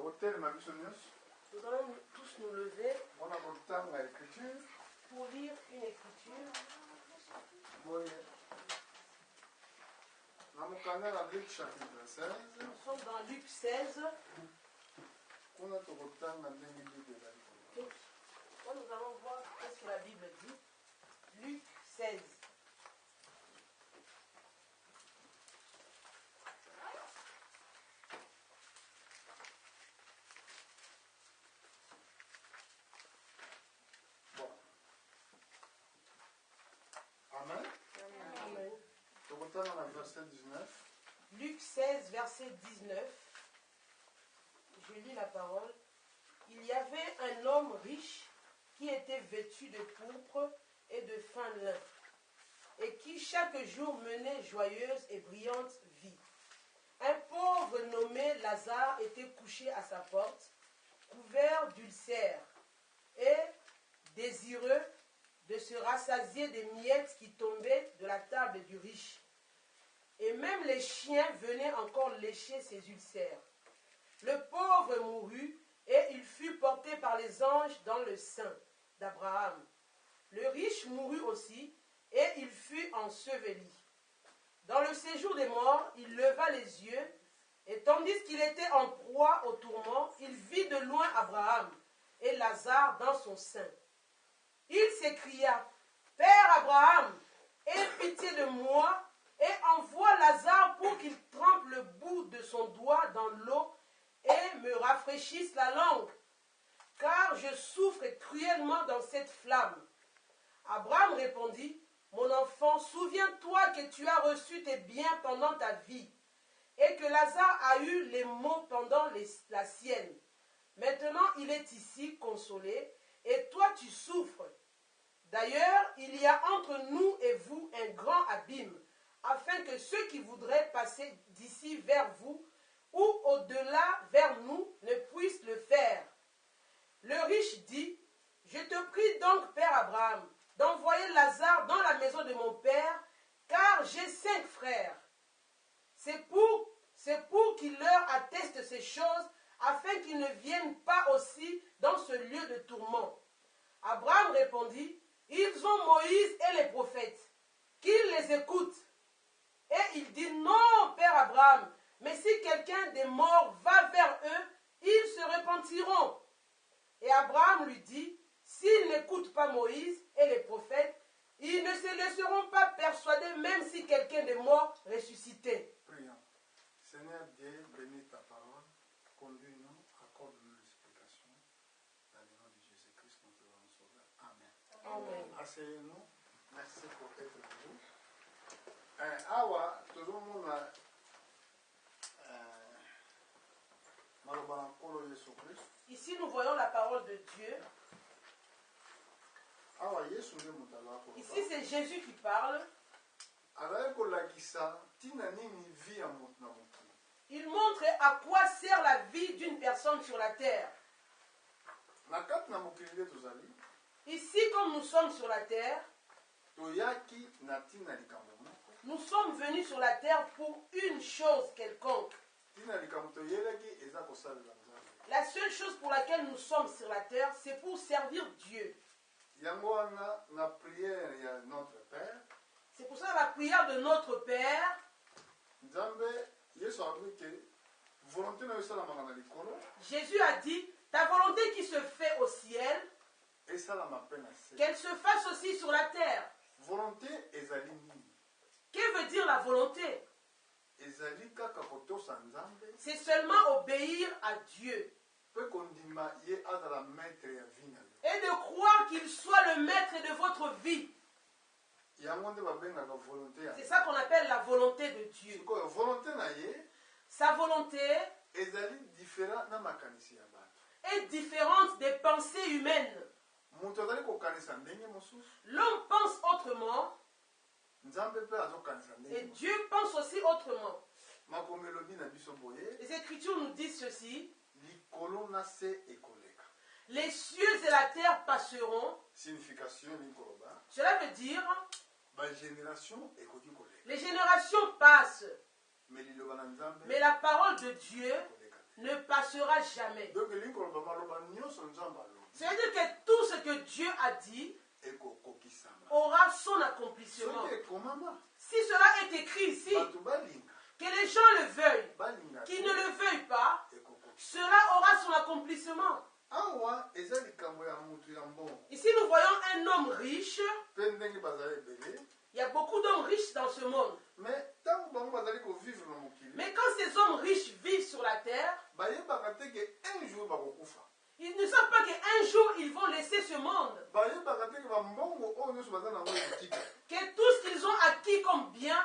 Nous allons tous nous lever pour lire une écriture. Nous sommes dans Luc 16. Nous allons voir ce que la Bible dit. Luc 16. Amen. Amen. Verset 19. Luc 16, verset 19. Je lis la parole. Il y avait un homme riche qui était vêtu de pourpre et de fin lin, et qui chaque jour menait joyeuse et brillante vie. Un pauvre nommé Lazare était couché à sa porte, couvert d'ulcères, et désireux de se rassasier des miettes qui tombaient de la table du riche. Et même les chiens venaient encore lécher ses ulcères. Le pauvre mourut, et il fut porté par les anges dans le sein d'Abraham. Le riche mourut aussi, et il fut enseveli. Dans le séjour des morts, il leva les yeux, et tandis qu'il était en proie au tourment, il vit de loin Abraham et Lazare dans son sein. Il s'écria: « Père Abraham, aie pitié de moi, et envoie Lazare pour qu'il trempe le bout de son doigt dans l'eau et me rafraîchisse la langue, car je souffre cruellement dans cette flamme. » Abraham répondit: « Mon enfant, souviens-toi que tu as reçu tes biens pendant ta vie, et que Lazare a eu les maux pendant la sienne. Maintenant, il est ici consolé, et toi tu souffres. D'ailleurs, il y a entre nous et vous un grand abîme, afin que ceux qui voudraient passer d'ici vers vous ou au-delà vers nous ne puissent le faire. » Le riche dit: « Je te prie donc, Père Abraham, d'envoyer Lazare dans la maison de mon père, car j'ai 5 frères. C'est pour qu'il leur atteste ces choses, afin qu'ils ne viennent pas aussi dans ce lieu de tourment. » Abraham répondit: « Ils ont Moïse et les prophètes, qu'ils les écoutent. » Et il dit: « Non, Père Abraham, mais si quelqu'un des morts va vers eux, ils se repentiront. » Et Abraham lui dit: « S'ils n'écoutent pas Moïse et les prophètes, ils ne se laisseront pas persuader, même si quelqu'un des morts ressuscitait. » Prions. Seigneur Dieu, bénis ta parole, conduis-nous, accorde-nous l'explication. Dans le nom de Jésus-Christ, notre Sauveur. Amen. Amen. Asseyez-nous. Merci pour être vous. Awa, tout le monde Ici, nous voyons la parole de Dieu. Ici, c'est Jésus qui parle. Il montre à quoi sert la vie d'une personne sur la terre. Ici, comme nous sommes sur la terre, nous sommes venus sur la terre pour une chose quelconque. La seule chose pour laquelle nous sommes sur la terre, c'est pour servir Dieu. C'est pour ça la prière de notre Père. Jésus a dit: ta volonté qui se fait au ciel, qu'elle se fasse aussi sur la terre. Que veut dire la volonté? C'est seulement obéir à Dieu. Et de croire qu'il soit le maître de votre vie. C'est ça qu'on appelle la volonté de Dieu. Sa volonté est différente des pensées humaines. L'homme pense autrement et Dieu pense aussi autrement. Les Écritures nous disent ceci: les cieux et la terre passeront. Cela veut dire les générations passent, mais la parole de Dieu ne passera jamais. Donc, l'inkolba maloba nyonso nzamba lo. C'est-à-dire que tout ce que Dieu a dit Eko kokisama. aura son accomplissement. Soki ekomama. Si cela est écrit ici, Bato balinga. que les gens le veuillent, Balinga. qu'ils ne le veuillent pas, Eko kokisama. cela aura son accomplissement. Awa eza likambo ya mutu ya mbongo. Ici, nous voyons un homme riche. Pe ndenge bazali ebele. Il y a beaucoup d'hommes riches dans ce monde. Mais ntango bango bazali kovivre na mokili. Mais quand ces hommes riches vivent sur la terre, Bayebaka te ke un jour bakokufa. ils ne savent pas qu'un jour, ils vont laisser ce monde. Bayebaka te ke bambongo oyo nyonso baza nango ekotika. Que tout ce qu'ils ont acquis comme bien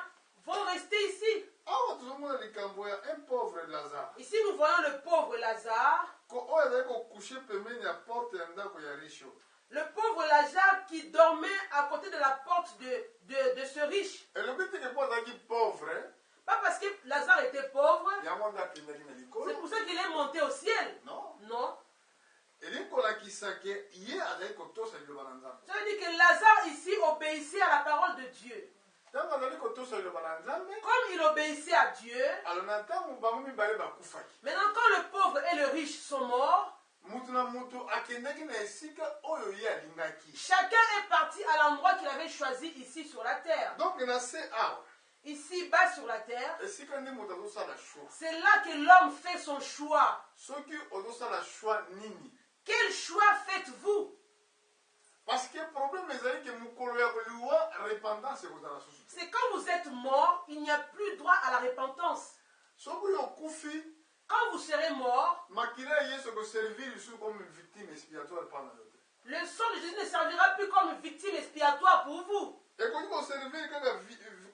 vont rester ici. Awa tozomona likambo ya un pauvre Lazare. Ici, nous voyons le pauvre Lazare. Ko oyo azali kokushe pembeni ya porte ya ndako ya riche oyo. Le pauvre Lazare qui dormait à côté de la porte de ce riche. elobi te ke mpo azalaki pauvre. Pas parce que Lazare était pauvre, Yango nde akendaki na c'est likolo. pour ça qu'il est monté au ciel. Non. Non. Elikolakisa ke ye azali kotosa liloba na nzambe. Ça veut dire que Lazare ici obéissait à la parole de Dieu. Ntango azali kotosa liloba na nzambe. Comme il obéissait à Dieu, Alors na ntango bango mibale bakufaki. maintenant quand le pauvre et le riche sont morts, Mutu na mutu akendaki na esika oyo ye alingaki. chacun est parti à l'endroit qu'il avait choisi ici sur la terre. Donc na se awa. Ici, bas sur la terre, Esika nde mutu azosala choix. c'est là que l'homme fait son choix. Soki ozosala choix nini? Quel choix faites-vous? Parce que problème ezali ke mokolo ya koliwa repentance ekozala susu. C'est quand vous êtes mort, il n'y a plus droit à la repentance. Soki okufi Quand vous serez mort, makila ya Yesu ekoservir lisusu comme victime expiatoire mpona yo te. le sang de Jésus ne servira plus comme victime expiatoire pour vous. Ekoki koservir kaka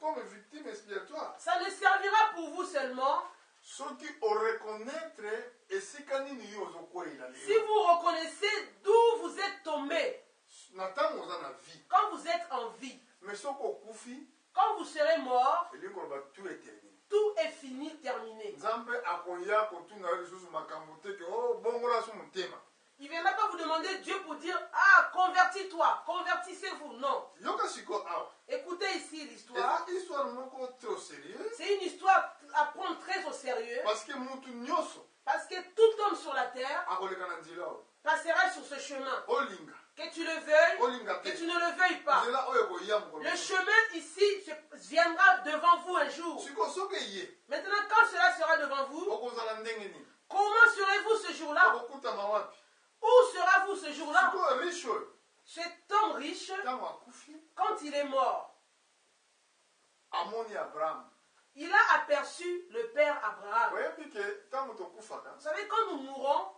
comme victime expiatoire. Ça ne servira pour vous seulement Soki oreconnaître esika nini yo ozokweyela si lelo. vous reconnaissez d'où vous êtes tombé Na ntango oza na vie. quand vous êtes en vie. Mais soki okufi Quand vous serez mort, elingi koloba tout est terminé. tout est fini, terminé. Nzambe akoya kotuna yo lisusu makambo te ke bongola so motema. Il ne viendra pas vous demander Dieu pour dire « Ah, convertis-toi, convertissez-vous ». Non. Yoka siko awa. Écoutez ici l'histoire. Eza histoire moko trop sérieux. C'est une histoire à prendre très au sérieux. Parce que mutu nyonso Parce que tout homme sur la terre akoleka na nzela oyo. passera sur ce chemin. Olinga. Que tu le veuilles, Olinga que te. tu ne le veuilles pas. Nzela oyo ekoya mokolo. Le chemin ici viendra devant vous un jour. Siko soki eye. Maintenant, quand cela sera devant vous, Okozala ndenge nini? comment serez-vous ce jour-là? Okokutama wapi? Où sera-vous ce jour-là? Siko riche oyo. Cet homme riche, Ntango akufi quand il est mort, amoni Abraham. il a aperçu le père Abraham. Oyebi ke ntango tokufaka Vous savez, quand nous mourons,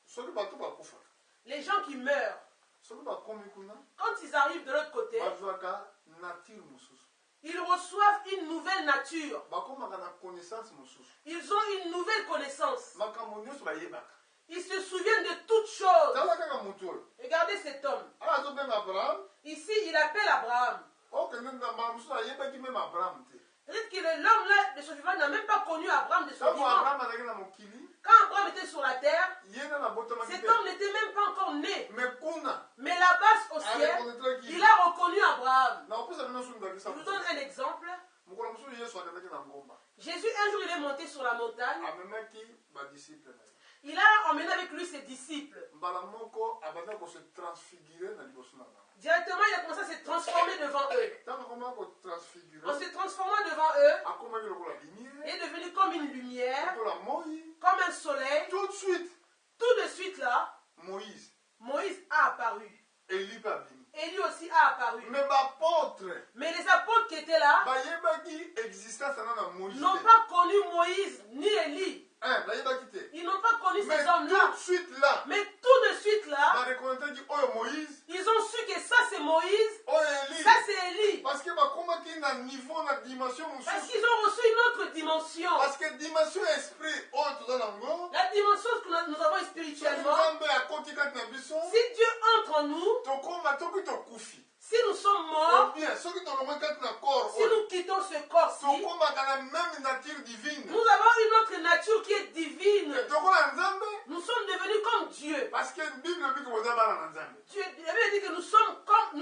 soki bato bakufaka les gens qui meurent, soki bakomi kuna quand ils arrivent de l'autre côté, bazwaka nature mosusu. ils reçoivent une nouvelle nature. Bakomaka na connaissance mosusu. Ils ont une nouvelle connaissance. Makambo nyonso bayebaka. Ils se souviennent de toutes choses. Tala kaka mutu oyo. Regardez cet homme. Ala azobenga Abraham. Ici, il appelle Abraham. Okende na mbala mosusu ayebaki meme Abraham te. Peut-être que l'homme là de son vivant n'a même pas connu Abraham de son Ntango vivant. Abraham azalaki na mokili Quand Abraham était sur la terre, ye nde nabotamaki cet te. homme n'était même pas encore né. Mais kuna Mais là-bas au ciel, arekonetraki il a reconnu Abraham. nakopesa bino so ndakisa Je vous donne un exemple. mokolo mosusu yesu akendaki na ngomba Jésus, un jour, il est monté sur la montagne. amemaki badisiple na ye. Il a emmené avec lui ses disciples. mbala moko abandaki kose transfigure na liboso na bango. Directement, il a commencé à se transformer devant eux. ntango akomaki kotransfigure En se transformant devant eux, akomaki lokola il lumière est devenu comme une lumière, lokola moi. comme un soleil. Tout de suite Tout de suite là, Moïse Moïse a apparu. Élie mpe abimi. Et lui aussi a apparu. Mais bapôtre Mais les apôtres qui étaient là bayebaki existence ana na Moïse n'ont te. pas connu Moïse ni Élie. bayebaki te. Ils n'ont pas connu Mais ces tout hommes-là. de suite là Mais tout de suite là, barekonetraki oyo Moïse ils ont su que ça c'est Moïse, oyo Élie. ça c'est Élie. Parce que bakomaki na niveau na dimension Parce mosusu. qu'ils ont reçu une autre dimension. Parce que dimension esprit oyo toza nango La dimension que nous avons soki spirituellement. nzambe akoti kati na biso Si Dieu entre en nous, tokoma toki tokufi. si nous sommes morts, Bien soki tolongwe kati na corps si oyo nous quittons ce corps-ci, tokomaka na même nature divine. nous avons une autre nature qui est divine. tokola nzambe Nous sommes devenus comme Dieu. parce que bible biki boza bana na nzambe. Dieu avait dit que nous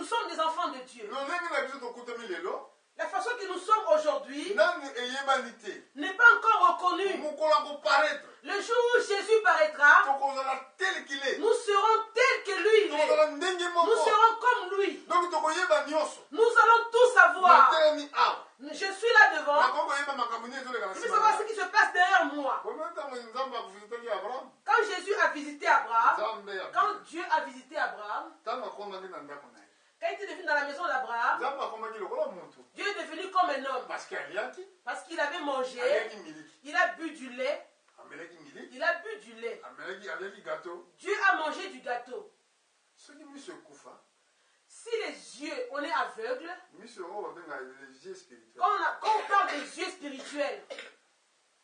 sommes des enfants de Dieu. lolenge na biso tokutami lelo La façon que nous sommes aujourd'hui nani eyebani te n'est pas encore reconnue. mokolo akoparaître Le jour toi. Quand Jésus a visité Abraham, quand Dieu a visité Abraham, quand il était devenu dans la maison d'Abraham, Dieu est devenu comme un homme. Parce qu'il avait mangé, il a bu du lait. Il a bu du lait. Dieu a mangé du gâteau. Si les yeux, on est aveugle, quand on parle des yeux spirituels,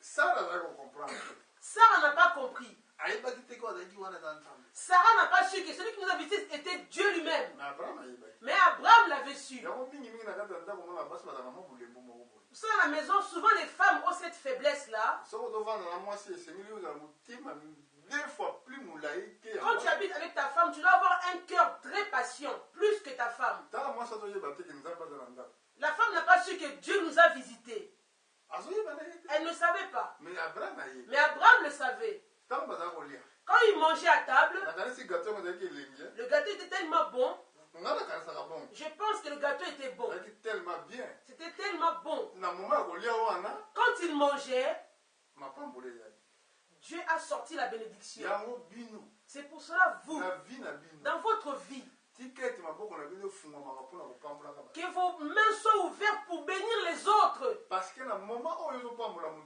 Sarah n'a pas compris. Sarah n'a pas su que celui qui nous a visité était Dieu lui-même. Mais Abraham l'avait su. Vous savez, à la maison, souvent les femmes ont cette faiblesse-là. Quand tu habites avec ta femme, tu dois avoir un cœur très patient, plus que ta femme. La femme n'a pas su que Dieu nous a visités. Elle ne savait pas. Mais Abraham le savait. Quand il mangeait à table, le gâteau était tellement bon. Je pense que le gâteau était bon. C'était tellement bon. Quand il mangeait, Dieu a sorti la bénédiction. C'est pour cela, vous, dans votre vie, que vos mains soient ouvertes pour bénir les autres.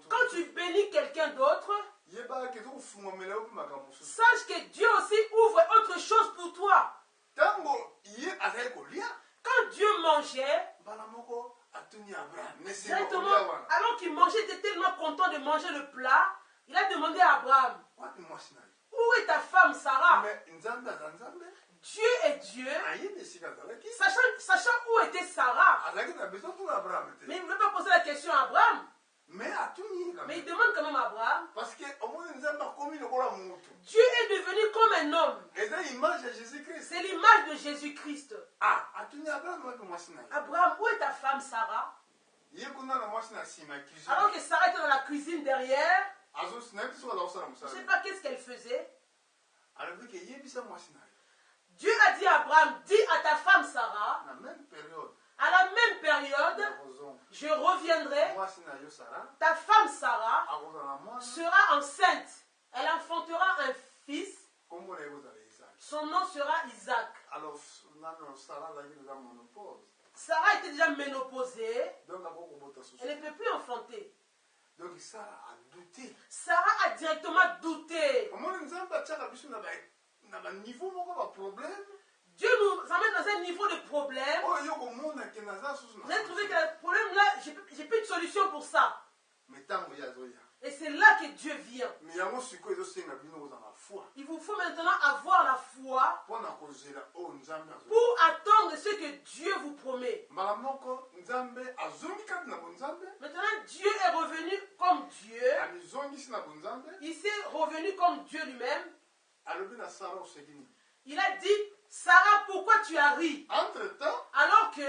Quand tu bénis quelqu'un d'autre, sache que Dieu aussi ouvre autre chose pour toi. Quand Dieu mangeait, directement, alors qu'il mangeait, il était tellement content de manger le plat, il a demandé à Abraham, où est ta femme Sarah? Dieu est Dieu, sachant où était Sarah. Mais il ne veut pas poser la question à Abraham. Mais il demande quand même à Abraham. Parce que Dieu est devenu comme un homme. C'est l'image de Jésus-Christ. Abraham, où est ta femme Sarah? Alors que Sarah était dans la cuisine derrière. Je ne sais pas qu'est-ce qu'elle faisait. Dieu a dit à Abraham, dis à ta femme Sarah, à la même période, je reviendrai, ta femme Sarah sera enceinte, elle enfantera un fils, son nom sera Isaac. Sarah était déjà ménopausée, elle ne peut plus enfanter. Donc Sarah a douté. Sarah a directement douté. Dieu nous amène dans un niveau de problème. Vous avez trouvé que le problème là, j'ai plus de solution pour ça. Et c'est là que Dieu vient. Il vous faut maintenant avoir la foi pour attendre ce que Dieu vous promet. Maintenant, Dieu est revenu comme Dieu. Il s'est revenu comme Dieu lui-même. Il a dit, Sarah, pourquoi tu as ri? Entre-temps, alors que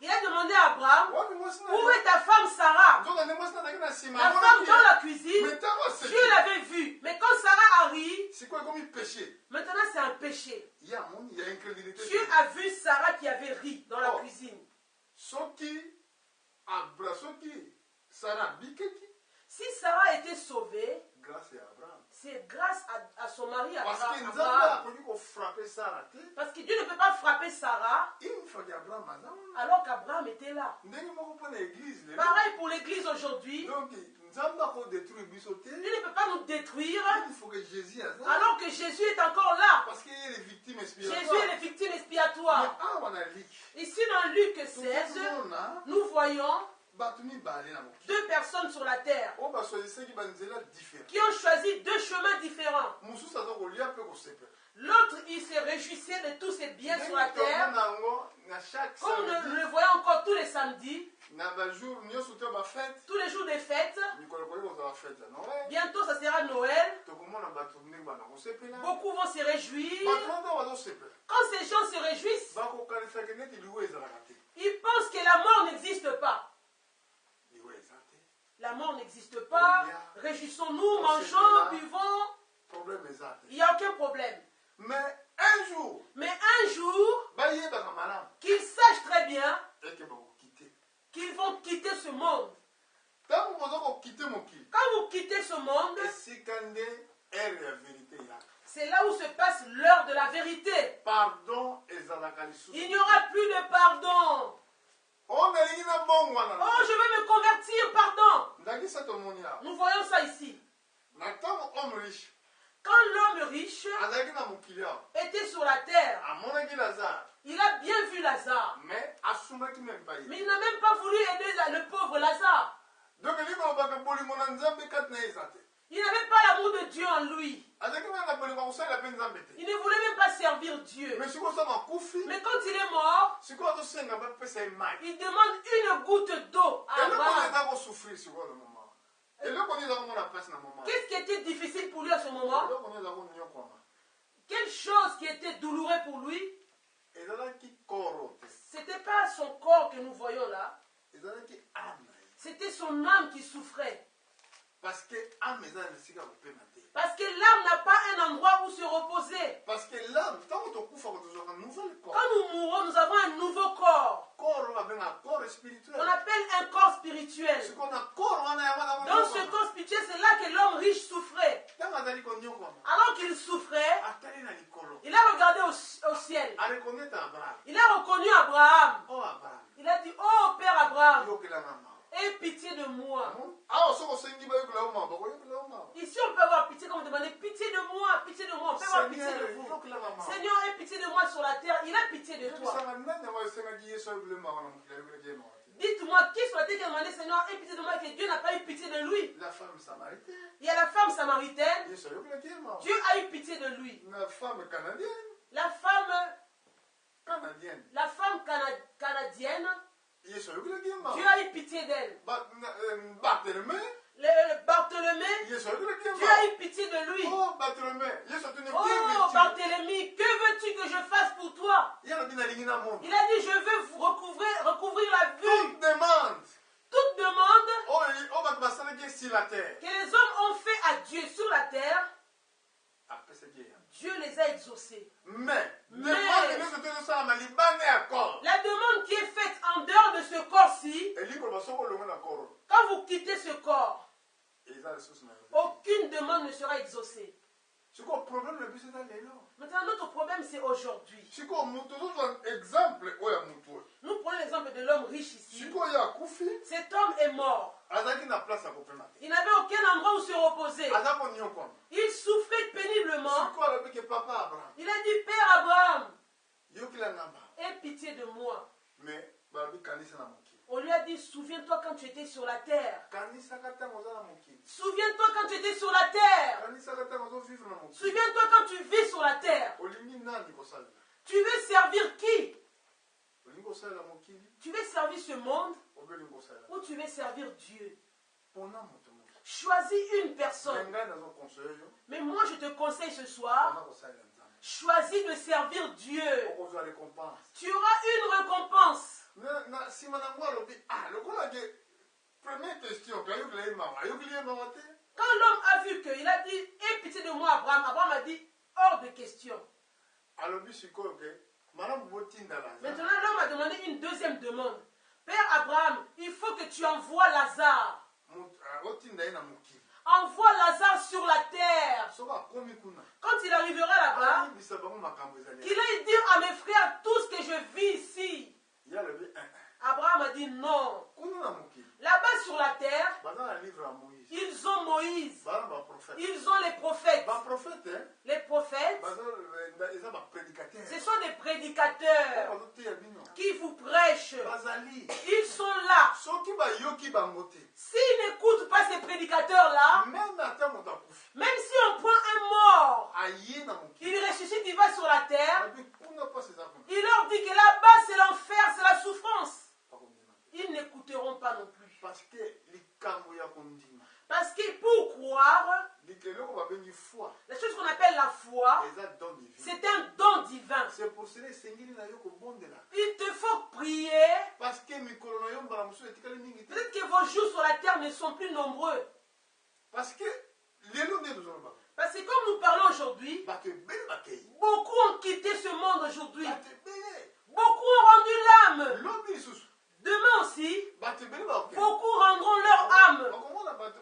il a demandé à Abraham, où est ta femme Sarah? La femme dans la cuisine, Dieu l'avait vue. Mais quand Sarah a ri, maintenant c'est un péché. Dieu a vu Sarah qui avait ri dans la cuisine. Si Sarah a été sauvée, c'est grâce à son mari Abraham. Parce que Dieu ne peut pas frapper Sarah alors qu'Abraham était là. Pareil pour l'église aujourd'hui. Dieu ne peut pas nous détruire alors que Jésus est encore là. Jésus est les victimes expiatoires. Ici dans Luc 16, nous voyons deux personnes sur la terre qui ont choisi deux chemins différents. L'autre, il se réjouissait de tous ses biens sur la terre. Comme nous le voyons encore tous les samedis, tous les jours des fêtes. Bientôt, ça sera Noël. Beaucoup vont se réjouir. Quand ces gens se réjouissent, ils pensent que la mort n'existe pas. La mort n'existe pas. Réjouissons-nous, mangeons, buvons. Il n'y a aucun problème. Mais un jour, qu'ils sachent très bien qu'ils vont quitter ce monde. Tant que vous quittez mon qui. Quand vous quittez ce monde, Et si quand est la vérité là. c'est là où se passe l'heure de la vérité. Pardon et Zalakali. Il n'y aura plus de pardon. Oh, je veux me convertir, pardon. Nous voyons ça ici. Quand l'homme riche était sur la terre, il a bien vu Lazare. Mais il n'a même pas voulu aider le pauvre Lazare. Il n'avait pas l'amour de Dieu en lui. Il ne voulait même pas servir Dieu. Mais quand il est mort, il demande une goutte d'eau à Abraham. Qu'est-ce qui était difficile pour lui à ce moment? Quelque chose qui était douloureux pour lui, ce n'était pas son corps que nous voyons là. C'était son âme qui souffrait. Parce que l'âme n'a pas un endroit où se reposer. Parce que l'âme, quand nous mourons, nous avons un nouveau corps. On appelle un corps spirituel. Dans ce corps spirituel, c'est là que l'homme riche souffrait. Alors qu'il souffrait, il a regardé au ciel. Il a reconnu Abraham. Il a dit, oh Père Abraham, aie pitié de moi. Ici on peut avoir pitié quand on demande pitié de moi, pitié de moi. On peut avoir pitié de vous. Seigneur, aie pitié de moi sur la terre. Il a pitié de toi. Dites-moi qui sur la terre qui a demandé Seigneur, aie pitié de moi et que Dieu n'a pas eu pitié de lui. La femme samaritaine. Il y a la femme samaritaine. Dieu a eu pitié de lui. La femme canadienne. La femme canadienne. Dieu a eu pitié d'elle. Barthélemy. Dieu a eu pitié de lui. Oh Barthélemy, que veux-tu que je fasse pour toi? Il a dit, je veux recouvrir la vue. Toute demande que les hommes ont fait à Dieu sur la terre, Dieu les a exaucés. Mais la demande qui est faite en dehors de ce corps-ci, quand vous quittez ce corps, aucune demande ne sera exaucée. Maintenant, notre problème, c'est aujourd'hui. Nous prenons l'exemple de l'homme riche ici. Cet homme est mort. Il n'avait aucun endroit où se reposer. Il souffrait péniblement. Il a dit, Père Abraham, aie pitié de moi. On lui a dit, souviens-toi quand tu étais sur la terre. Souviens-toi quand tu étais sur la terre. Souviens-toi quand tu vis sur la terre. Tu veux servir qui? Tu veux servir ce monde ou tu veux servir Dieu? Choisis une personne. Mais moi je te conseille ce soir, choisis de servir Dieu. Tu auras une récompense. Quand l'homme a vu qu'il a dit, aie pitié de moi Abraham, Abraham a dit, hors de question. Maintenant l'homme a demandé une deuxième demande. Père Abraham, il faut que tu envoies Lazare. Envoie Lazare sur la terre. Quand il arrivera là-bas, qu'il aille dire à mes frères tout ce que je vis ici. Abraham a dit non. Là-bas sur la terre, ils ont Moïse. Ils ont les prophètes. Les prophètes, ce sont des prédicateurs qui vous prêchent. Ils sont là. S'ils n'écoutent pas ces prédicateurs-là, même si on prend un mort, il ressuscite, il va sur la terre, il leur dit que là-bas c'est l'enfer, c'est la souffrance. Ils n'écouteront pas non plus. Parce que pour croire, la chose qu'on appelle la foi, c'est un don divin. Il te faut prier. Peut-être que vos jours sur la terre ne sont plus nombreux. Parce que comme nous parlons aujourd'hui, beaucoup ont quitté ce monde aujourd'hui. Beaucoup ont rendu l'âme. Demain aussi, bato ebele baokende. beaucoup rendront leur âme. Okomona bato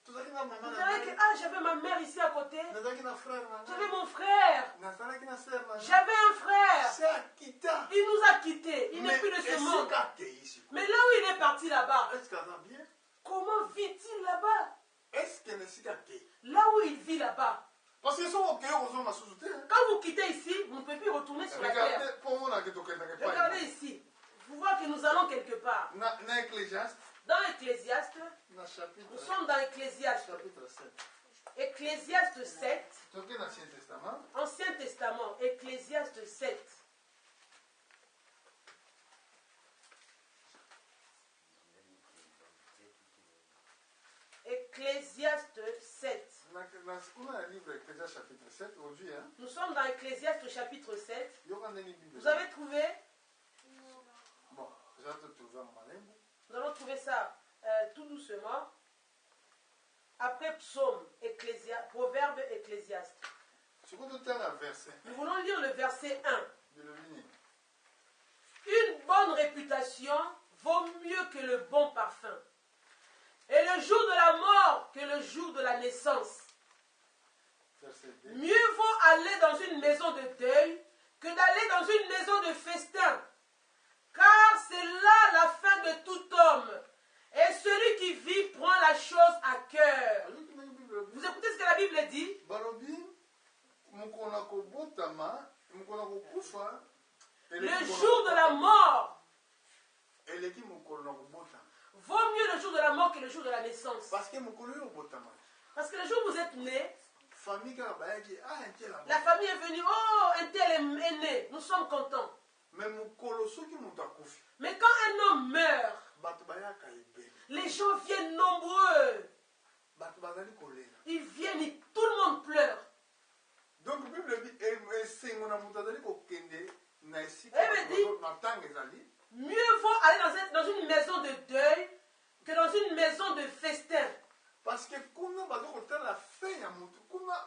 tozalaki na mama Vous na savez que, ngai, ah, j'avais ma mère ici à côté. nazalaki na frère na J'avais ngai, mon frère. nazalaki na sœur na ngai. J'avais un frère. C'est akita. Il nous a quittés. Il n'est plus de ce monde. esika akei siko. Mais là où il est parti là-bas, Est-ce que aza bien? comment vit-il là-bas? Est-ce que nesika akei? Là où il vit là-bas. Parce que soki okei okozwa masusu te. Quand vous quittez ici, vous ne pouvez plus retourner sur la terre. Regardez mpo omonaka tokendaka epai. Regardez ici. Vous voyez que nous allons quelque part. Na Ecclésiaste, Dans Ecclésiaste, na chapitre nous sommes dans Ecclésiaste. 7. Ecclésiaste 7, Toke na Ancien Testament. Ancien Testament, Ecclésiaste 7. Ecclésiaste 7. On a un livre Ecclésiaste chapitre 7 aujourd'hui. Hein? Nous sommes dans Ecclésiaste chapitre 7. Bible. Vous avez trouvé? Bon, j'ai hâte de trouver en malembo. Nous allons trouver ça tout doucement. Après Psaume, Proverbe, Ecclésiaste. Ce qu'on doit un verset. Nous voulons lire le verset 1. De le lire. Une bonne réputation vaut mieux que le bon parfum. Et le jour de la mort que le jour de la naissance. Verset 2. Mieux vaut aller dans une maison de deuil que d'aller dans une maison de festin. Car c'est là la fin de tout homme. Et celui qui vit prend la chose à cœur. Vous écoutez ce que la Bible dit? Le jour de la mort vaut mieux le jour de la mort que le jour de la naissance. Parce que le jour où vous êtes né, la famille est venue, oh, un tel est né, nous sommes contents. Mais quand un homme meurt, les gens viennent nombreux. Ils viennent, tout le monde pleure. Donc, la Bible dit, mieux vaut aller dans une maison de deuil que dans une maison de festin. Parce que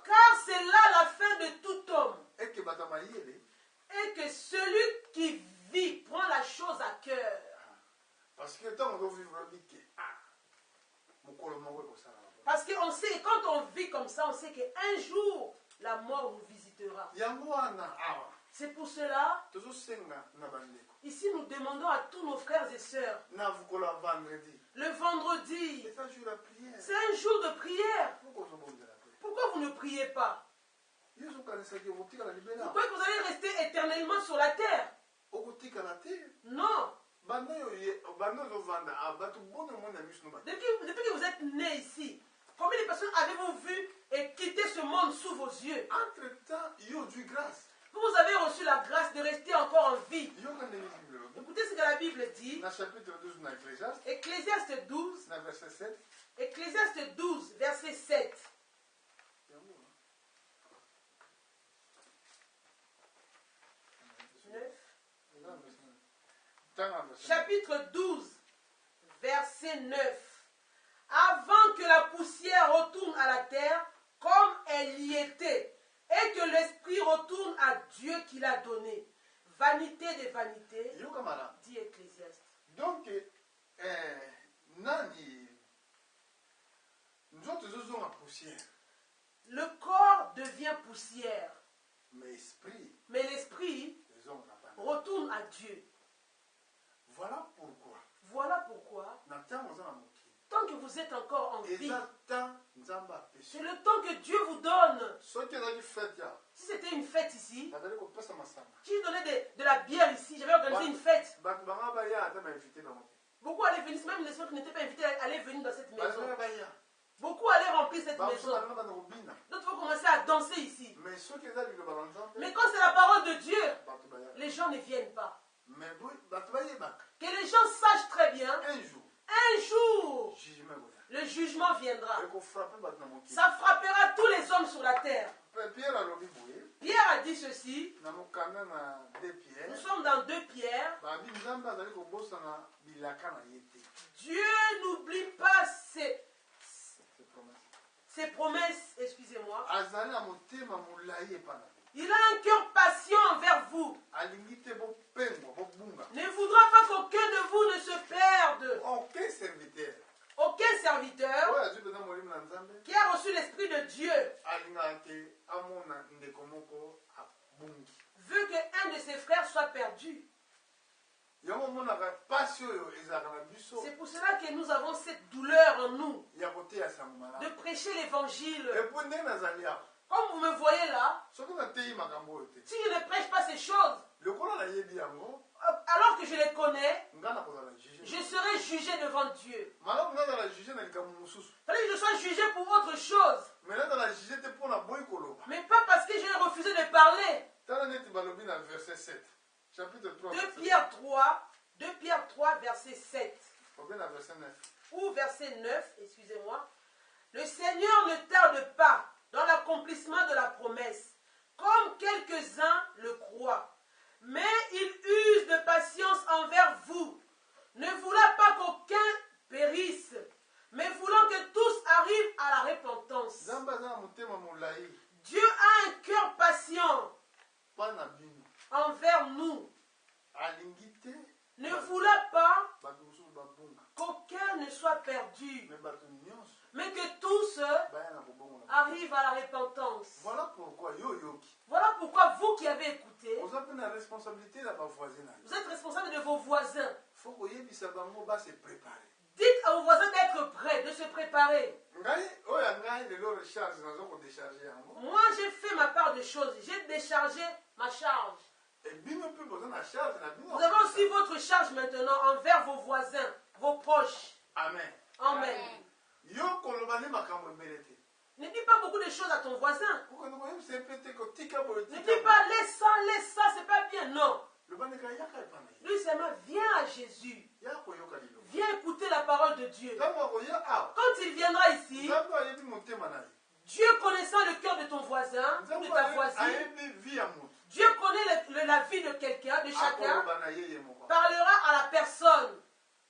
car c'est là la fin de tout homme. Et que celui qui vit prend la chose à cœur. Parce que qu'on sait, quand on vit comme ça, on sait qu'un jour, la mort nous visitera. C'est pour cela, ici nous demandons à tous nos frères et sœurs, le vendredi, c'est un jour de prière. Pourquoi vous ne priez pas? Pourquoi vous allez rester éternellement sur la terre? Non. Depuis que vous êtes né ici, combien de personnes avez-vous vu et quitter ce monde sous vos yeux? Vous avez reçu la grâce de rester encore en vie. Écoutez ce que la Bible dit. Ecclésiaste 12, Ecclésiaste 12, verset 7. Chapitre 12, verset 9. Avant que la poussière retourne à la terre comme elle y était, et que l'esprit retourne à Dieu qui l'a donné. Vanité des vanités, dit Ecclésiaste. Donc, nous autres en poussière. Le corps devient poussière, mais l'esprit retourne à Dieu. Voilà pourquoi. Tant que vous êtes encore en vie, c'est le temps que Dieu vous donne. Si c'était une fête ici, qui donnait de la bière ici, j'avais organisé une fête. Beaucoup allaient venir, même les gens qui n'étaient pas invités allaient venir dans cette maison. Beaucoup allaient remplir cette maison. D'autres vont commencer à danser ici. Mais quand c'est la parole de Dieu, les gens ne viennent pas. Que les gens sachent très bien, un jour, le jugement viendra. Ça frappera tous les hommes sur la terre. Pierre a dit ceci. Nous sommes dans 2 Pierre. Dieu n'oublie pas ses promesses, excusez-moi. Il a un cœur patient envers vous. Ne voudra pas qu'aucun de vous ne serviteur oyo azwi mpenza molimo na nzambe qui a reçu l'Esprit de Dieu, alingaka te amona ndeko moko abungi vu qu'un de ses frères soit perdu. yango omonaka pasi oyo ezalaka na biso C'est pour cela que nous avons cette douleur en nous ya koteya sango de malamu prêcher l'évangile. epo ndenge nazali awa Comme vous me voyez là, soki nateyi makambo oyo te si je ne prêche pas ces choses, lokola nayebi yango alors que je les connais, nga nakozala juge je serai jugé devant Dieu. malamu nazala juge na likambo mosusu Il fallait que je sois jugé pour autre chose, me nazala juge te mpo na boyi koloba mais pas parce que j'ai refusé de parler. tala neti balobi na verset 7 chapitre 3 2 Pierre 3, verset 7. obe na verset 9 Ou verset 9, excusez-moi. Le Seigneur ne tarde pas dans l'accomplissement de la promesse, comme quelques-uns le croient. Mais il use de patience envers vous, ne voulant pas qu'aucun périsse, mais voulant que tous arrivent à la repentance. nzambe aza na motema molai Dieu a un cœur patient mpa na bino envers nous, alingi te ne voulant pas bato mosusu babunga qu'aucun ne soit perdu, me bato nyonso mais que tous baya na kobongola arrivent à la repentance. voilà pourquoi yo yoki Voilà pourquoi vous qui avez écouté, oza mpe na responsabilité na bavoisinage vous êtes responsable de vos voisins. fo koyebisa bango base prépare Dites à vos voisins d'être prêts, de se préparer. ngai oyo ya ngai lelo recharge naza kodécharge yango Moi, j'ai fait ma part de choses. J'ai déchargé ma charge. ebino mpe boza na charge na bino Vous avez aussi votre charge maintenant envers vos voisins, vos proches. amen Amen. yo koloba nde makambo ebele te Ne dis pas beaucoup de choses à ton voisin. kokende koyebisa mpe te kotika boyo Ne tika dis pas laisse ça, c'est pas bien. Non. lobandeka yaka epa na ye Lui seulement, viens à Jésus. ya koyoka liloba Viens écouter la parole de Dieu. ntango akoya awa Quand il viendra ici, nzambe ayebi motema na ye Dieu connaissant le cœur de ton voisin, ou de ta voisine, ayebi vi ya moto Dieu connaît la vie de quelqu'un, de chacun, akoloba na ye ye moko parlera à la personne.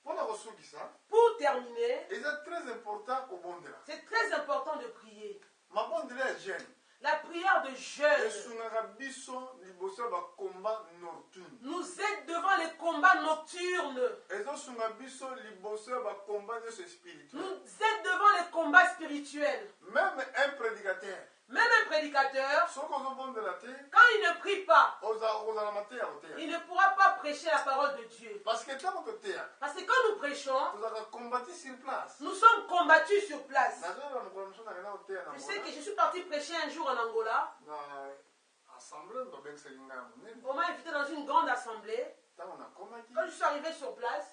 mpona kosukisa Pour terminer, eza très important kobondela c'est très important de prier. mabondela ya jeune La prière de jeûne esungaka biso liboso ya bakomba nocturne nous aide devant les combats nocturnes, ezosunga biso liboso ya bakomba nyonso spirituel nous aide devant les combats spirituels. même un prédicateur Même un prédicateur, soki ozobondela te quand il ne prie pas, ozala mateya koteya il ne pourra pas prêcher la parole de Dieu. parce que ntango toteya Parce que quand nous prêchons, tozalaka combati sur place nous sommes combattus sur place. nazoyeba mokolo mosusu nakenda koteya na Je sais que je suis parti prêcher un jour en Angola. na assemblée babengisaki ngai ya monene On m'a invité dans une grande assemblée. ntango nakomaki Quand je suis arrivé sur place,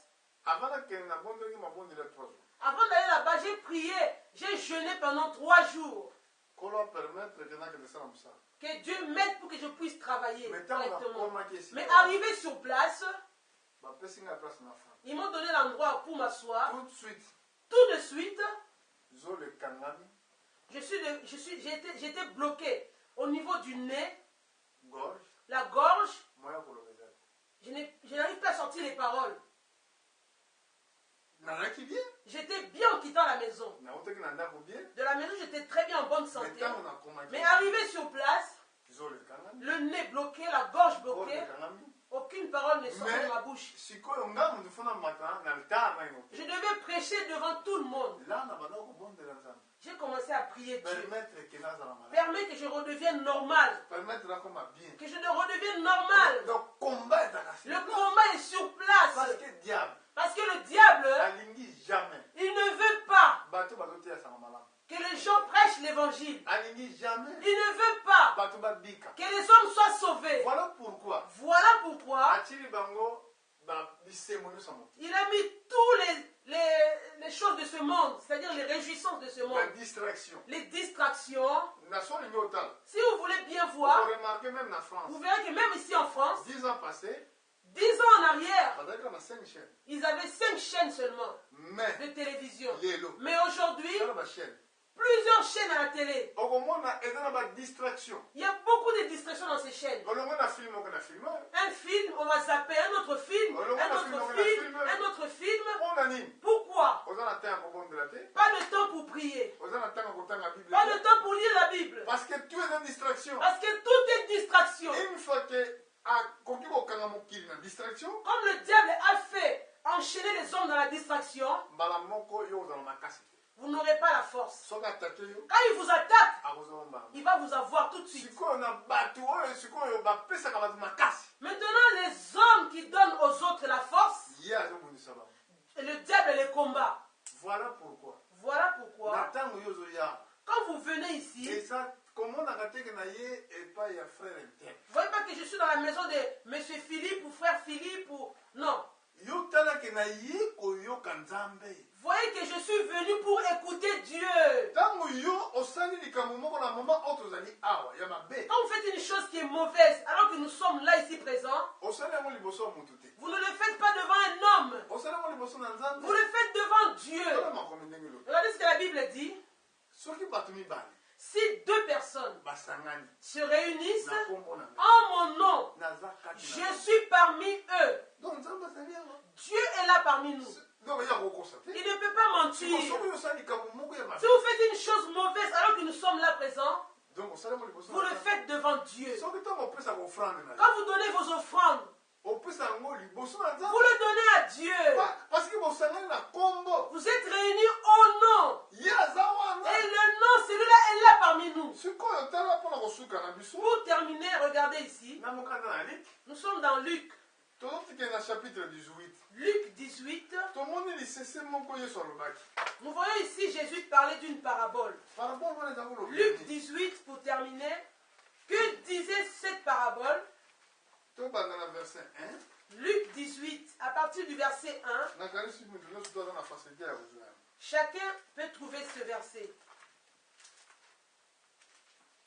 avant nakende nabondelaki mabondela 3 jours avant d'aller là-bas, j'ai prié, j'ai jeûné pendant 3 jours. kolo apermettre ke nakende sala mosala Que Dieu m'aide pour que je puisse travailler mais ntango correctement. nakomaki esika Mais arrivé sur place, bapesi ngai place na femme ils m'ont donné l'endroit pour m'asseoir. tout de suite Tout de suite, zolo ekangami j'étais bloqué au niveau du nez, gorge la gorge. moya koloba eza te Je n'arrive pas à sortir les paroles. nazalaki bien J'étais bien en quittant la maison. nautaki na ndako bien De la maison, j'étais très bien en bonne mais santé. ntango nakomaki Mais arrivé sur place, zolo ekangami le nez bloqué, la gorge gorge bloquée, ekangami aucune parole ne sort Mais- de ma bouche. sikoyo ngai moto fona mata na litara naino te Je devais prêcher devant tout le monde. la na banda kobondela nzambe J'ai commencé à prier Dieu. permettre ke nazala malade Permets que je redevienne normal. permettre nakoma bien Que je ne redevienne normal. donc combat ezaka Le combat est sur place. parce que diable Parce que le diable, alingi jamais il ne veut pas bato bazoteya sango malamu que les gens prêchent l'évangile. alingi jamais Il ne veut pas bato babika que les hommes soient sauvés. voilà pourquoi Voilà pourquoi atili bango bisengo nyonso ya moto il a mis tous les choses de ce monde, c'est-à-dire les réjouissances de ce monde, badistraction les distractions. nation olingi otala Si vous voulez bien voir, oremarke même na france vous verrez que même ici en France, 10 ans passé 10 ans en arrière, bazalaki na 5 chaînes ils avaient 5 chaînes seulement mais de télévision. lelo Mais aujourd'hui, tala bachaîne plusieurs chaînes à la télé. okomona eza na badistraction Il y a beaucoup de distractions dans ces chaînes. olongo na filme oko na filme Un film, on va zapper, un autre film, un autre film. mpona nini Pourquoi? oza na ntango ya kobondela te Pas de temps pour prier. oza na ntango ya kotanga bible Pas de temps pour lire la Bible. parce que tout eza distraction Parce que tout est distraction. une fois que akoki kokanga mokili na distraction Comme le diable a fait enchaîner les hommes dans la distraction, mbala moko yo ozala makasi te vous n'aurez pas la force. soki atake yo Quand il vous attaque, akozomba il va vous avoir tout de suite. sikoyo na bato oyo sikoyo bapesaka bato makasi Maintenant, les hommes qui donnent aux autres la force, ye azobundisa bango le diable les combat. voilà pourquoi Voilà na pourquoi, ntango yo ozoya quand vous venez ici, eza komonaka teke na ye epai ya frère interne vous ne voyez pas que je suis dans la maison de monsieur Philippe ou frère Philippe ou... Non. yo talake na ye koyoka nzambe Vous voyez que je suis venu pour écouter Dieu. ntango yo osali likambo moko na moma oyo tozali awa ya mabe Quand vous faites une chose qui est mauvaise, alors que nous sommes là ici présents, osali yango liboso ya motu te vous ne le faites pas devant un homme. osali yango liboso na nzambe Vous le faites devant Dieu. tala makomi ndenge lobi Regardez ce que la Bible dit. soki bato mibale Si deux personnes basangani se réunissent na kombo na ngai en mon nom, naza kati na je bango. suis parmi eux. donc nzambe azali yango Dieu est là parmi nous. donc ya kokosa te Il ne peut pas siko mentir. soki osali likambo moko ya mabe Si vous faites une chose mauvaise alors que nous sommes là présents, donc osali yango liboso vous na le nzambe faites devant Dieu. soki ntango opesaka ofrande na ye Quand vous donnez vos offrandes, opesa yango liboso na vous nzambe le donnez à Dieu. parce que bosangani na kombo Vous êtes réunis au nom. ye aza wana Et le nom, celui-là est là parmi nous. sikoyo tala mpona kosuka na biso Pour terminer, regardez ici. na mokanda na liki Nous sommes dans Luc. tozotikeli na chapitre 18 Luc 18. tomoni lisese moko yesu alobaki Nous voyons ici Jésus parler d'une parabole. parabole wana eza kolobi Luc 18, pour terminer. Que disait cette parabole? tobanda na verset 1 Luc 18, à partir du verset 1. nakanisi mutu nyonso to aza na facilité ya kozwa yango Chacun peut trouver ce verset.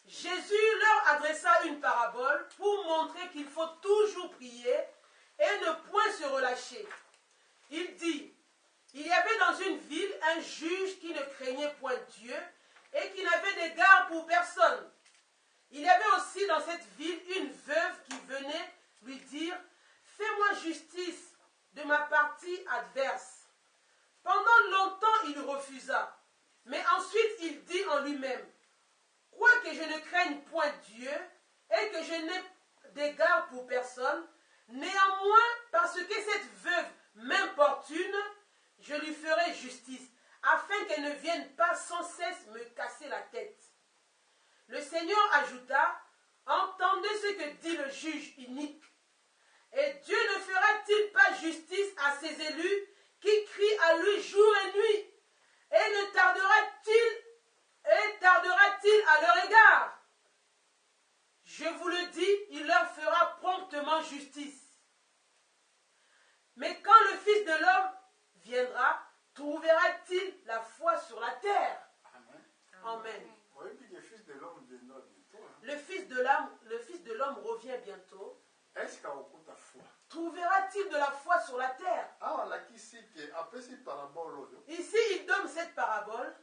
Jésus leur adressa une parabole pour montrer qu'il faut toujours prier et ne point se relâcher. Il dit, il y avait dans une ville un juge qui ne craignait point Dieu et qui n'avait d'égard pour personne. Il y avait aussi dans cette ville une veuve qui venait lui dire, fais-moi justice de ma partie adverse. Pendant longtemps, il refusa. Mais ensuite, il dit en lui-même, quoique je ne craigne point Dieu et que je n'ai d'égard pour personne, néanmoins, parce que cette veuve m'importune, je lui ferai justice, afin qu'elle ne vienne pas sans cesse me casser la tête. Le Seigneur ajouta, entendez ce que dit le juge inique. Et Dieu ne fera-t-il pas justice à ses élus qui crient à lui jour et nuit? Et ne tardera-t-il à leur égard? Je vous le dis, il leur fera promptement justice. Mais quand le Fils de l'homme viendra, trouvera-t-il la foi sur la terre? amen Amen. oyebi ke fils de l'homme viendra bientôt hein? Le Fils de l'homme revient bientôt. est-ce kakokuta foi Trouvera-t-il de la foi sur la terre? awa alakisi ke apesi parabole oyo Ici, il donne cette parabole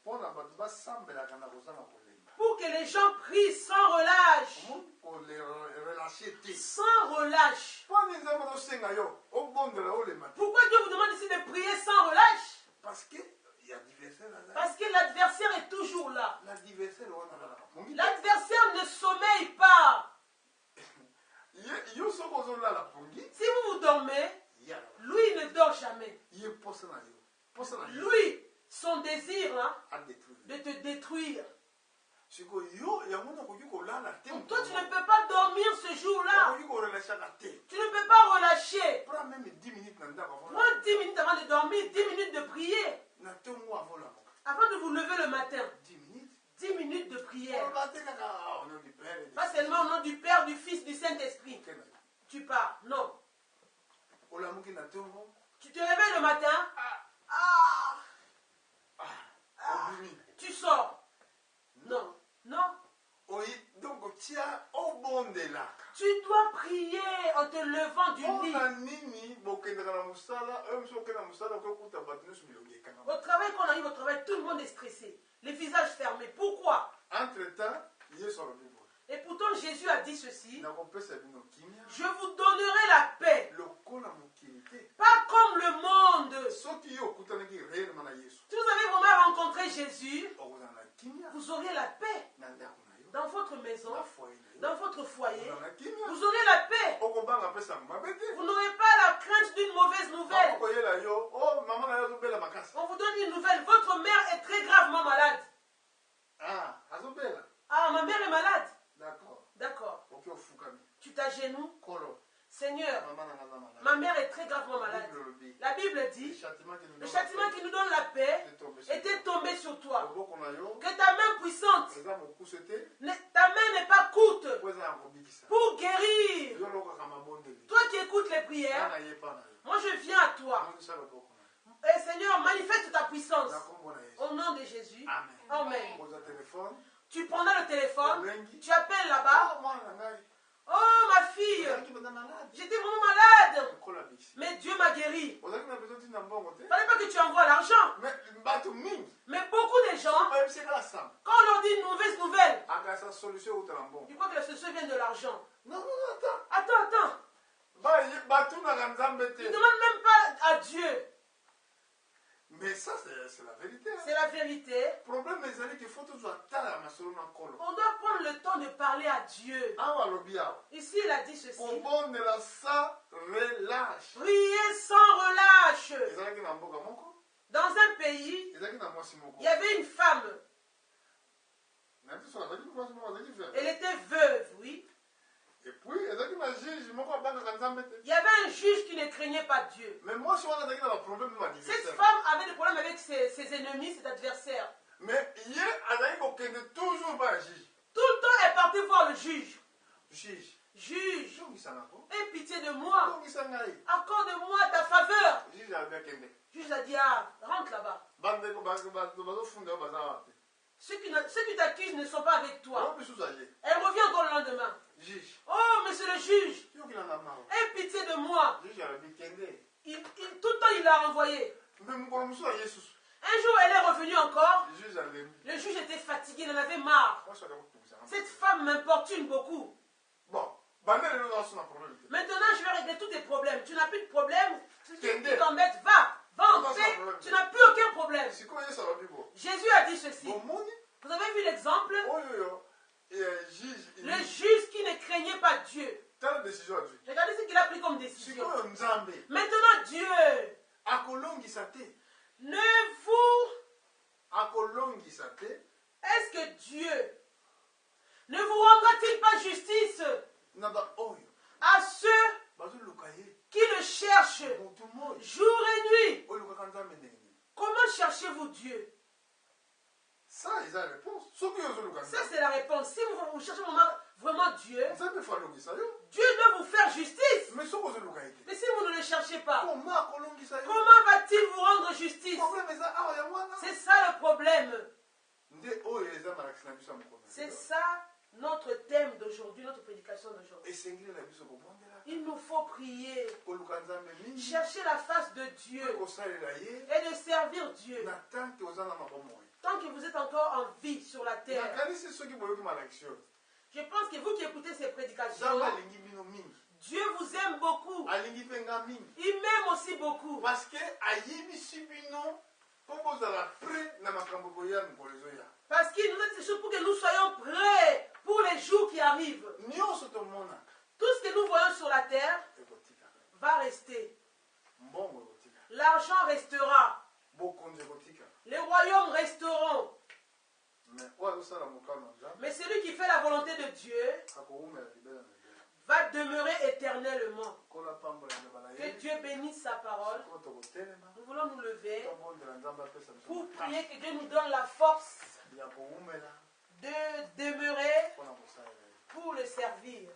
mpona bato basambelaka na kozanga kolemba pour que les gens prient sans relâche. korelache te Sans relâche. mpo nini nzambe tosenga yo obondela olema te Pourquoi Dieu vous demande ici de prier sans relâche? parce que ya diversaire azali Parce que l'adversaire est toujours là. l'adversaire wana azalaka pongi L'adversaire ne sommeille pas. yo soki ozolala pongi Si vous vous dormez, ya lui il ne dort jamais. ye posa na yo posa na yo Lui, son désir hein, adétruire de te détruire. sikoyo yo yango nakoki kolala te Donc toi, tu ne peux pas dormir ce jour-là. okoki korelachaka te Tu ne peux pas relâcher. prends même 10 minutes na ndako avant Prends 10 minutes avant de dormir, 10 minutes de prier. na ntongo avant la moka Avant de vous lever le matin, 10 minutes 10 minutes de prière. oloba te kaka au nom du père et du Pas seulement au nom du Père, du Fils, du Saint-Esprit. Fils. Tu pars. Non. olamuki na ntongo Tu te réveilles le matin. Ah, obimi tu sors. Non. Non. oyi donc tia obondelaka Tu dois prier en te levant du lit. mpona nini bokendaka na mosala oyo mosu okenda na mosala okokuta bato nyonso milongi ekanga Au travail, quand on arrive au travail, tout le monde est stressé. Les visages fermés. Pourquoi? entre temps yesu alobi boye Et pourtant, Jésus a dit ceci. nakopesa bino kimia Je vous donnerai la paix. lokola mokili te Pas comme le monde. soki yo okutanaki réellement na yesu Si vous avez vraiment rencontré Jésus, okozala na kimia vous aurez la paix na ndako na yo dans votre maison, na foyer na yo dans votre foyer. okozala na kimia Vous aurez la paix. okobanga pesa mabe te Vous n'aurez pas la crainte d'une mauvaise nouvelle. bakokoyela yo o mama na yo azobela makasi On vous donne une nouvelle. Votre malade? D'accord. D'accord. Ok, au Fukami. Tu t'agenouilles. Kolo. Seigneur, Maman n'a pas malade. ma mère est très gravement malade. La Bible dit, le châtiment qui nous donne la paix était tombé sur toi. Que ta main puissante, ta main n'est pas courte pour guérir. Toi qui écoutes les prières, moi je viens à toi. Et Seigneur, manifeste ta puissance. Au nom de Jésus. Amen. Tu prendras le téléphone, tu appelles là-bas. Oh ma fille, j'étais vraiment malade. Mais Dieu m'a guéri. Il ne fallait pas que tu envoies l'argent. Mais beaucoup de gens, quand on leur dit une mauvaise nouvelle, ils croient que la solution vient de l'argent. Non, attends. Attends. Ils ne demandent même pas à Dieu. Mais ça, c'est la vérité. C'est la vérité. Le problème, c'est qu'il faut toujours attendre. On doit prendre le temps de parler à Dieu. Ici, il a dit ceci. Priez sans relâche. Dans un pays, il y avait une femme. Elle était veuve, oui. Et puis, il y avait un juge qui ne craignait pas Dieu. Mais moi, cette femme avait des problèmes avec ses ennemis, ses adversaires. Mais toujours pas juge. Tout le temps, elle partait voir le juge. Juge, aie pitié de moi. Accorde-moi ta faveur. Juge a dit, rentre là-bas. Ceux qui t'accusent ne sont pas avec toi. Elle revient encore le lendemain. Oh, monsieur le juge, aie pitié de moi. Tout le temps, il l'a renvoyé. Un jour, elle est revenue encore. Le juge était fatigué, il en avait marre. Cette femme m'importune beaucoup. Maintenant, je vais régler tous tes problèmes. Tu n'as plus de problème. Si tu t'embêtes, va en paix. Tu n'as plus aucun problème. Jésus a dit ceci. Vous avez vu l'exemple? Le juge qui ne craignait pas Dieu. Regardez ce qu'il a pris comme décision. Maintenant, Dieu ne vous... Est-ce que Dieu ne vous rendra-t-il pas justice à ceux qui le cherchent jour et nuit? Comment cherchez-vous Dieu? Ça, c'est la réponse. Si vous cherchez vraiment Dieu, Dieu doit vous faire justice. Mais si vous ne le cherchez pas, comment va-t-il vous rendre justice? C'est ça le problème. C'est ça notre thème d'aujourd'hui, notre prédication d'aujourd'hui. Il nous faut prier, chercher la face de Dieu et de servir Dieu. Tant que vous êtes encore en vie sur la terre. Je pense que vous qui écoutez ces prédications, Dieu vous aime beaucoup. Il m'aime aussi beaucoup. Parce que qu'il nous a dit pour que nous soyons prêts pour les jours qui arrivent. Tout ce que nous voyons sur la terre va rester. L'argent restera. Les royaumes resteront. Mais celui qui fait la volonté de Dieu va demeurer éternellement. Que Dieu bénisse sa parole. Nous voulons nous lever pour prier que Dieu nous donne la force de demeurer pour le servir.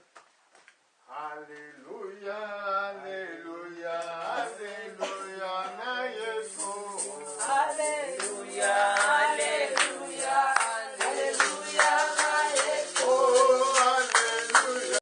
Alléluia, Alléluia, Alléluia, na Yesu.